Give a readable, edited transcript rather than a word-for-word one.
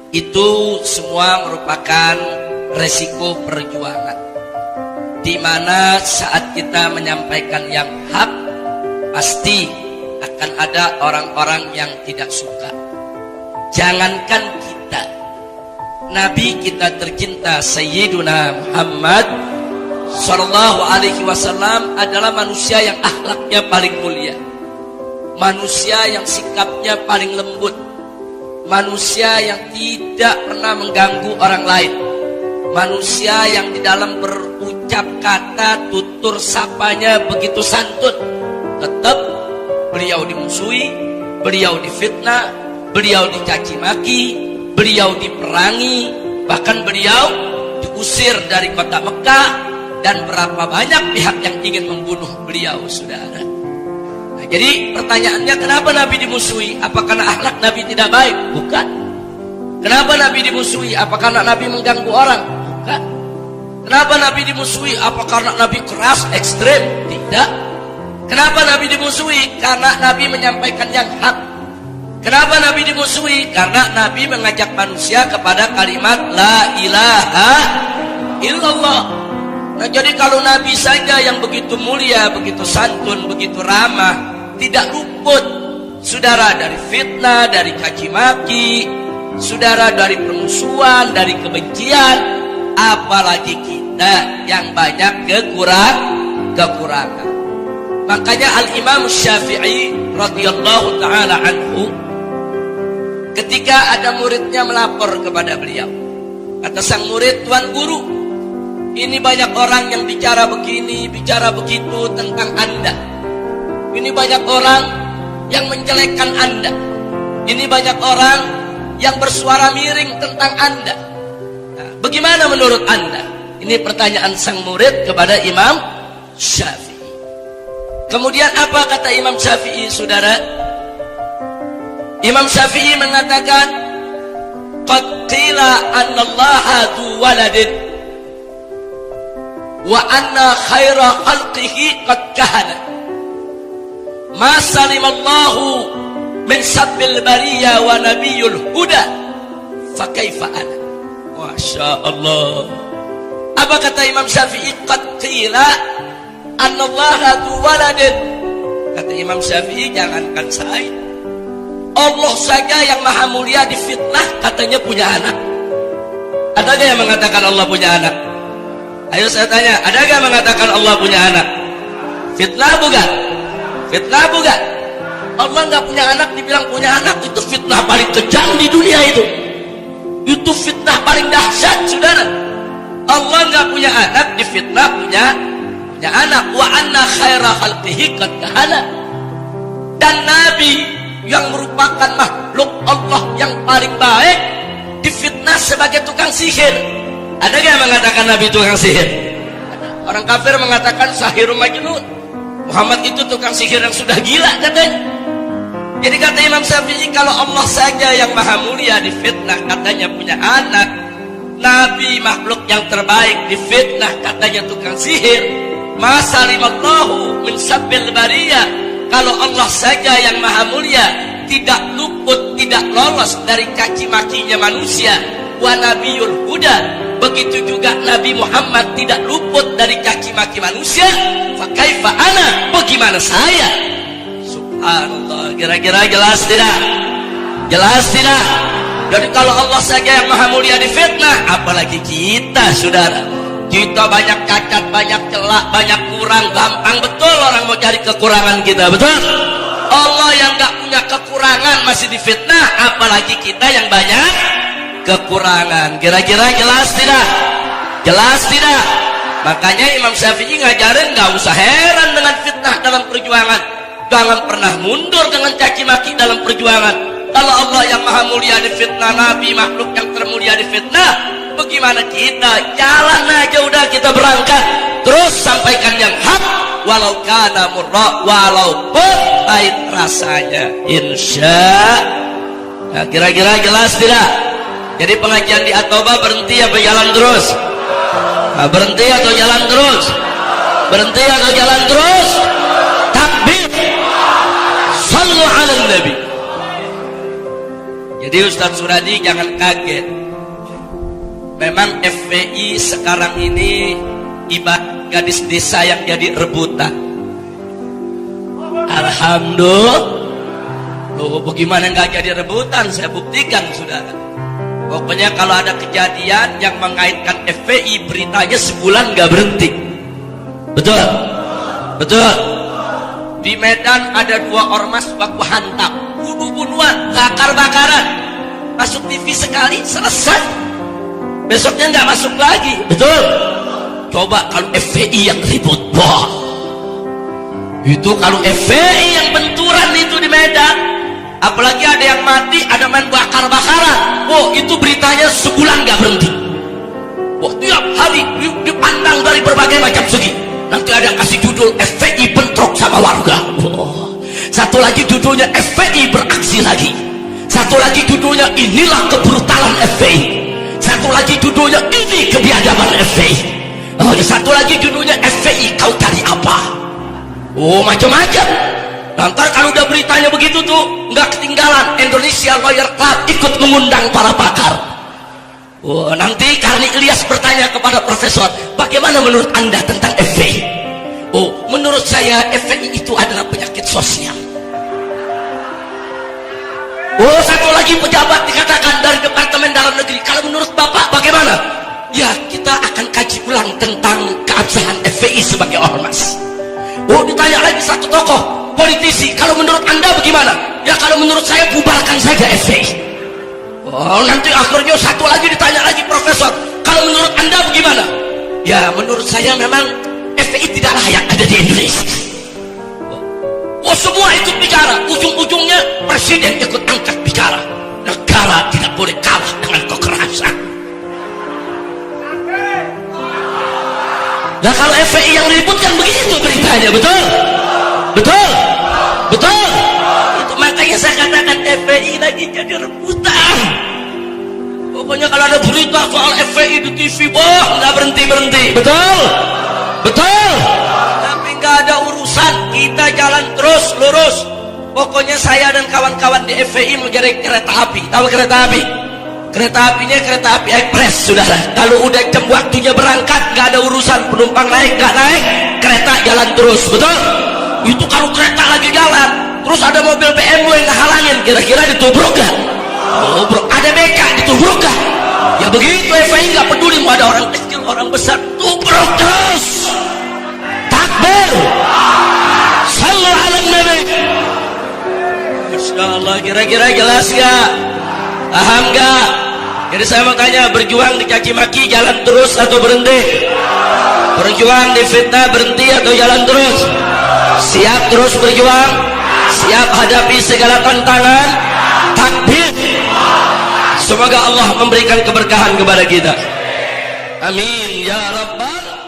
Itu semua merupakan resiko perjuangan, di mana saat kita menyampaikan yang hak, pasti akan ada orang-orang yang tidak suka. Jangankan kita, Nabi kita tercinta Sayyiduna Muhammad Sallallahu Alaihi Wasallam adalah manusia yang akhlaknya paling mulia, manusia yang sikapnya paling lembut, manusia yang tidak pernah mengganggu orang lain, manusia yang di dalam berucap kata tutur sapanya begitu santun. Tetap beliau dimusuhi, beliau difitnah, beliau dicaci maki, beliau diperangi, bahkan beliau diusir dari kota Mekah, dan berapa banyak pihak yang ingin membunuh beliau, saudara. Nah, jadi pertanyaannya, kenapa Nabi dimusuhi? Apa karena akhlak Nabi tidak baik? Bukan. Kenapa Nabi dimusuhi? Apa karena Nabi mengganggu orang? Bukan. Kenapa Nabi dimusuhi? Apa karena Nabi keras, ekstrem? Tidak. Kenapa Nabi dimusuhi? Karena Nabi menyampaikan yang hak. Kenapa Nabi dimusuhi? Karena Nabi mengajak manusia kepada kalimat La ilaha illallah. Nah, jadi kalau Nabi saja yang begitu mulia, begitu santun, begitu ramah, tidak luput, saudara, dari fitnah, dari caci maki, saudara, dari permusuhan, dari kebencian, apalagi kita yang banyak kekurangan. Makanya Al-Imam Syafi'i radhiyallahu ta'ala anhu, ketika ada muridnya melapor kepada beliau, kata sang murid, "Tuan guru, ini banyak orang yang bicara begini, bicara begitu tentang Anda. Ini banyak orang yang menjelekkan Anda. Ini banyak orang yang bersuara miring tentang Anda. Nah, bagaimana menurut Anda?" Ini pertanyaan sang murid kepada Imam Syafi'i. Kemudian apa kata Imam Syafi'i, saudara? Imam Syafi'i mengatakan, "Qad qila annallaha dzu waladin wa anna khaira khalqihi qad kahana ma salimallahu min sabbil bariyah wa nabiyul huda fa kaifa ana." Masya Allah. Apa kata Imam Syafi'i? Qad qila annallaha dzu waladin. Kata Imam Syafi'i, jangankan saya, Allah saja yang maha mulia difitnah katanya punya anak. Ada gak yang mengatakan Allah punya anak? Ayo saya tanya, ada gak mengatakan Allah punya anak? Fitnah bukan? Fitnah bukan? Allah gak punya anak dibilang punya anak, itu fitnah paling kejam di dunia itu. Itu fitnah paling dahsyat, saudara. Allah gak punya anak difitnah punya anak. Wa anna khaira khalqihi qad kahana. Dan Nabi yang merupakan makhluk Allah yang paling baik difitnah sebagai tukang sihir. Ada gak yang mengatakan Nabi tukang sihir? Ada. Orang kafir mengatakan sahirun majnun. Muhammad itu tukang sihir yang sudah gila katanya. Jadi kata Imam Syafi'i, kalau Allah saja yang maha mulia difitnah katanya punya anak, Nabi makhluk yang terbaik difitnah katanya tukang sihir, masalimallahu min sabbil bariyah. Kalau Allah saja yang maha mulia tidak luput, tidak lolos dari caci makinya manusia, wa nabiyul huda, begitu juga Nabi Muhammad tidak luput dari caci maki manusia, fa kaifa ana, bagaimana saya? Subhanallah. Kira-kira jelas tidak? Jelas tidak? Jadi kalau Allah saja yang maha mulia difitnah, apalagi kita, saudara. Kita banyak cacat, banyak celak, banyak kurang, gampang betul orang mau cari kekurangan kita, betul? Allah yang gak punya kekurangan masih difitnah, apalagi kita yang banyak kekurangan. Kira-kira jelas tidak? Jelas tidak? Makanya Imam Syafi'i ngajarin gak usah heran dengan fitnah dalam perjuangan. Jangan pernah mundur dengan caci maki dalam perjuangan. Kalau Allah yang maha mulia difitnah, Nabi makhluk yang termulia difitnah, bagaimana kita? Jalan aja udah, kita berangkat terus sampaikan yang hak, walau kana murra, walaupun pahit rasanya, insya. Nah, kira-kira jelas tidak? Jadi pengajian di Atoba berhenti apa jalan terus? Nah, berhenti atau jalan terus? Berhenti atau jalan terus? Takbir, sallu ala nabi. Jadi Ustadz Suradi jangan kaget. Memang FPI sekarang ini ibarat gadis desa yang jadi rebutan. Alhamdulillah. Loh, bagaimana nggak jadi rebutan? Saya buktikan, saudara. Pokoknya kalau ada kejadian yang mengaitkan FPI, beritanya sebulan nggak berhenti. Betul? Betul. Di Medan ada 2 ormas baku hantam, bunuh-bunuhan, bakar-bakaran. Masuk TV sekali, selesai. Besoknya nggak masuk lagi. Betul. Coba kalau FPI yang ribut, wah. Itu kalau FPI yang benturan itu di Medan, apalagi ada yang mati, ada main bakar-bakaran. Oh, itu beritanya sebulan nggak berhenti. Wah, tiap hari dipandang dari berbagai macam segi. Nanti ada yang kasih judul FPI bentrok sama warga. Oh. Satu lagi judulnya FPI beraksi lagi. Satu lagi judulnya inilah kebrutalan FPI. Satu lagi judulnya ini kebiadaban FPI. Oh, satu lagi judulnya FPI kau cari apa? Oh, macam-macam. Nanti kalau udah beritanya begitu tuh nggak ketinggalan, Indonesia Lawyer Club ikut mengundang para pakar. Oh, nanti Karni Ilyas bertanya kepada profesor, bagaimana menurut Anda tentang FPI? Oh, menurut saya FPI itu adalah penyakit sosial. Oh, satu lagi pejabat dikatakan dari Departemen Dalam Negeri, kalau menurut Bapak bagaimana? Ya, kita akan kaji ulang tentang keabsahan FPI sebagai ormas. Oh, ditanya lagi satu tokoh politisi, kalau menurut Anda bagaimana? Ya, kalau menurut saya bubarkan saja FPI. Oh, nanti akhirnya satu lagi ditanya lagi profesor, kalau menurut Anda bagaimana? Ya, menurut saya memang FPI tidak layak ada di Indonesia. Oh, semua ikut bicara, ujung-ujungnya presiden ikut angkat bicara. Negara tidak boleh kalah dengan kekerasan. Nah, kalau FPI yang ribut kan begitu beritanya, betul? Betul? Betul? Itu makanya saya katakan FPI lagi jadi rebutan. Pokoknya kalau ada berita soal FPI di TV, wah nggak berhenti-berhenti. Betul? Betul? Tapi nggak ada urusan, kita jalan terus lurus. Pokoknya saya dan kawan-kawan di FPI mau jadi kereta api. Tahu kereta api? Kereta apinya kereta api ekspres, saudara. Kalau udah jam waktunya berangkat, nggak ada urusan penumpang naik nggak naik, kereta jalan terus. Betul? Itu kalau kereta lagi jalan, terus ada mobil BMW yang ngehalangin, kira-kira ditubruk gak? Oh, bro, ada BK ditubruk gak? Ya begitu, FPI nggak peduli mau ada orang kecil, orang besar, tubruk terus. Takbir. Sallu ala Nabi. Masya Allah, kira-kira jelas gak? Paham gak? Jadi saya mau tanya, berjuang dicaci maki jalan terus atau berhenti? Berjuang difitnah berhenti atau jalan terus? Siap terus berjuang? Siap hadapi segala tantangan? Takbir. Semoga Allah memberikan keberkahan kepada kita. Amin ya Rabbal